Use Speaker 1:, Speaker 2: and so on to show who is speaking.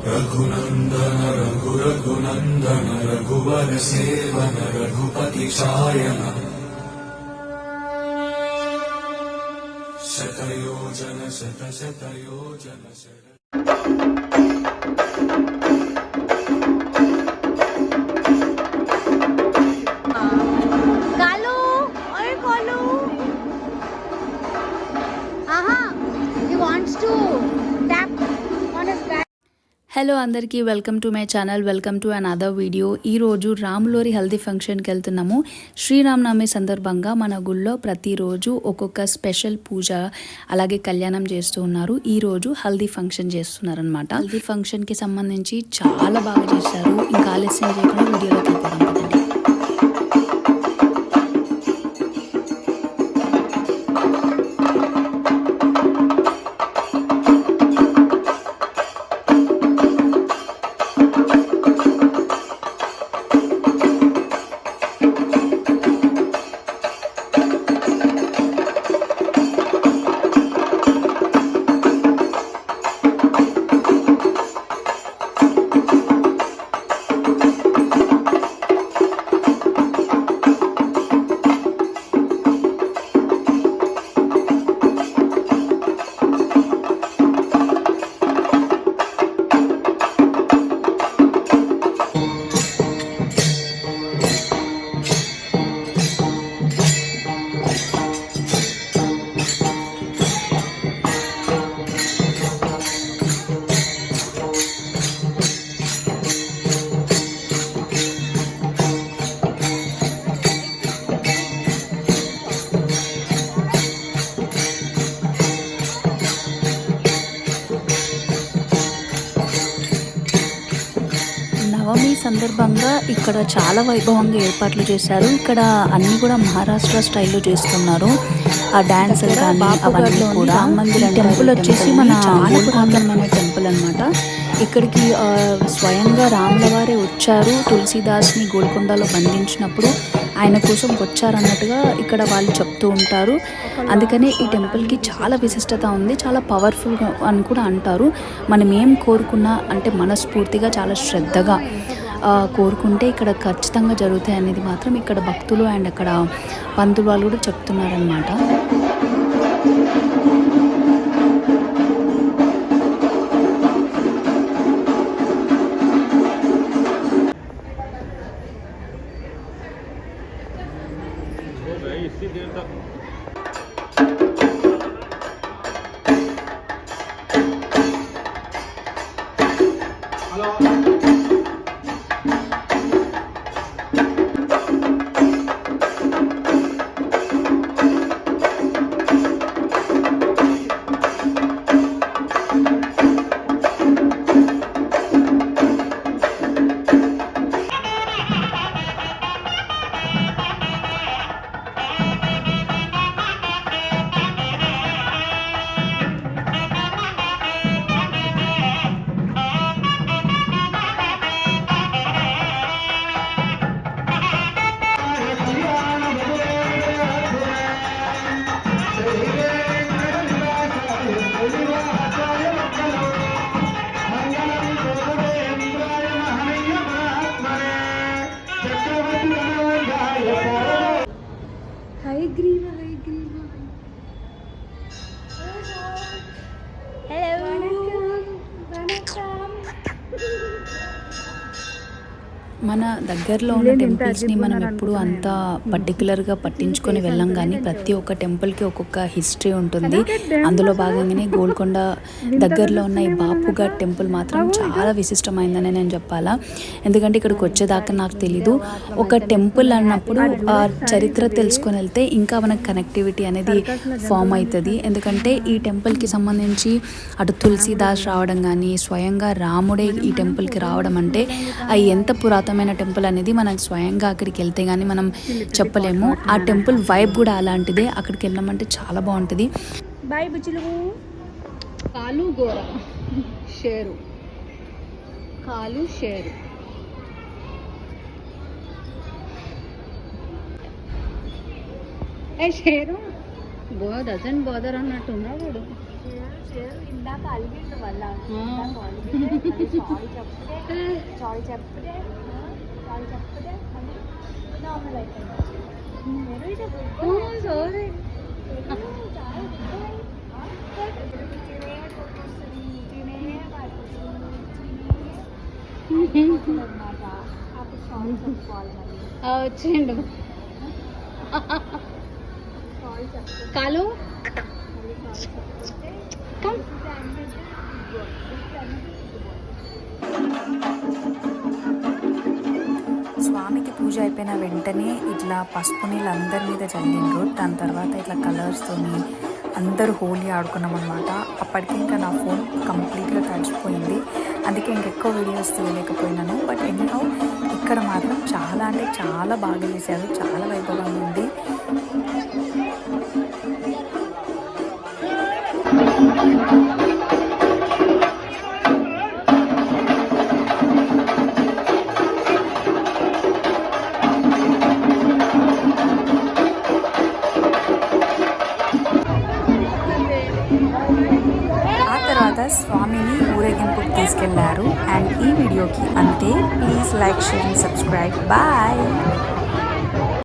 Speaker 1: रघुनंदन रघुनंदन रघुवर seven Raghupati Shayan शतयोजन शत शतयोजन
Speaker 2: hello అందరికీ welcome to my channel, welcome to another video. ఈరోజు రాములోరి హల్దీ ఫంక్షన్కి వెళ్తున్నాము. శ్రీరామనవమి సందర్భంగా మన గుళ్ళో ప్రతిరోజు ఒక్కొక్క స్పెషల్ పూజ అలాగే కళ్యాణం చేస్తూ ఉన్నారు. ఈరోజు హల్దీ ఫంక్షన్ చేస్తున్నారనమాట. హల్దీ ఫంక్షన్కి సంబంధించి చాలా బాగా చేశారు. ఇంకా ఆలస్యం చేయకుండా వీడియోలోకి వెళ్ళిపోదాం కదండి. నవమి సందర్భంగా ఇక్కడ చాలా వైభవంగా ఏర్పాట్లు చేశారు. ఇక్కడ అన్ని కూడా మహారాష్ట్ర స్టైల్లో చేస్తున్నారు. ఆ డాన్స్ కానీ అవన్నీ కూడా. టెంపుల్ వచ్చేసి మన చాలా పురాతనమైన టెంపుల్ అనమాట. ఇక్కడికి స్వయంగా రాముల వారే వచ్చారు. తులసీదాస్ని గోల్కొండలో బంధించినప్పుడు ఆయన కోసం వచ్చారన్నట్టుగా ఇక్కడ వాళ్ళు చెప్తూ ఉంటారు. అందుకనే ఈ టెంపుల్కి చాలా విశిష్టత ఉంది, చాలా పవర్ఫుల్ అని కూడా అంటారు. మనం ఏం కోరుకున్నా అంటే మనస్ఫూర్తిగా చాలా శ్రద్ధగా కోరుకుంటే ఇక్కడ ఖచ్చితంగా జరుగుతాయి అనేది మాత్రం ఇక్కడ భక్తులు అండ్ అక్కడ పంతులు వాళ్ళు కూడా చెప్తున్నారనమాట. మన దగ్గరలో ఉన్న టెంపుల్స్ని మనం ఎప్పుడు అంత పర్టికులర్గా పట్టించుకొని వెళ్ళాం, కానీ ప్రతి ఒక్క టెంపుల్కి ఒక్కొక్క హిస్టరీ ఉంటుంది. అందులో భాగంగానే గోల్కొండ దగ్గరలో ఉన్న ఈ బాపుఘాట్ టెంపుల్ మాత్రం చాలా విశిష్టమైందని నేను చెప్పాలా. ఎందుకంటే ఇక్కడికి వచ్చేదాకా నాకు తెలీదు. ఒక టెంపుల్ అన్నప్పుడు ఆ చరిత్ర తెలుసుకొని వెళ్తే ఇంకా మనకు కనెక్టివిటీ అనేది ఫామ్ అవుతుంది. ఎందుకంటే ఈ టెంపుల్కి సంబంధించి అటు తులసీదాస్ రావడం కానీ స్వయంగా రాముడే ఈ టెంపుల్కి రావడం అంటే అది ఎంత పురాతనమైన టెంపుల్ అనేది మనం స్వయంగా అక్కడికి వెళ్తే కానీ మనం చెప్పలేము. ఆ టెంపుల్ వైబ్ కూడా అలాంటిదే. అక్కడికి వెళ్ళామంటే చాలా బాగుంటుంది.
Speaker 3: బాయ్ బుజ్జులు. కాలు గోర షేరు, కాలు షేరు. ఏ షేరు డజన్ బోదర్ అన్నట్టున్నా వాడు. ఇందాక అలిగిండు వల్ల సారీ వచ్చిండు కాలు కమ్
Speaker 2: స్వామికి పూజ అయిపోయిన వెంటనే ఇట్లా పసుపు నీళ్ళు అందరి మీద చల్లిండ్రు. దాని తర్వాత ఇట్లా కలర్స్తోని అందరూ హోలీ ఆడుకున్నాం అనమాట. అప్పటికి ఇంకా నా ఫోన్ కంప్లీట్గా తడిచిపోయింది, అందుకే ఇంకెక్కువ వీడియోస్ తీయలేకపోయినాను. బట్ ఎన్నో ఇక్కడ మాత్రం చాలా అంటే చాలా బాగా చేశారు, చాలా వైభవంగా ఉంది. స్వామిని ఊరేగింపుకి తీసుకెళ్లారు. అండ్ ఈ వీడియోకి అంతే. Please like, share and subscribe. Bye.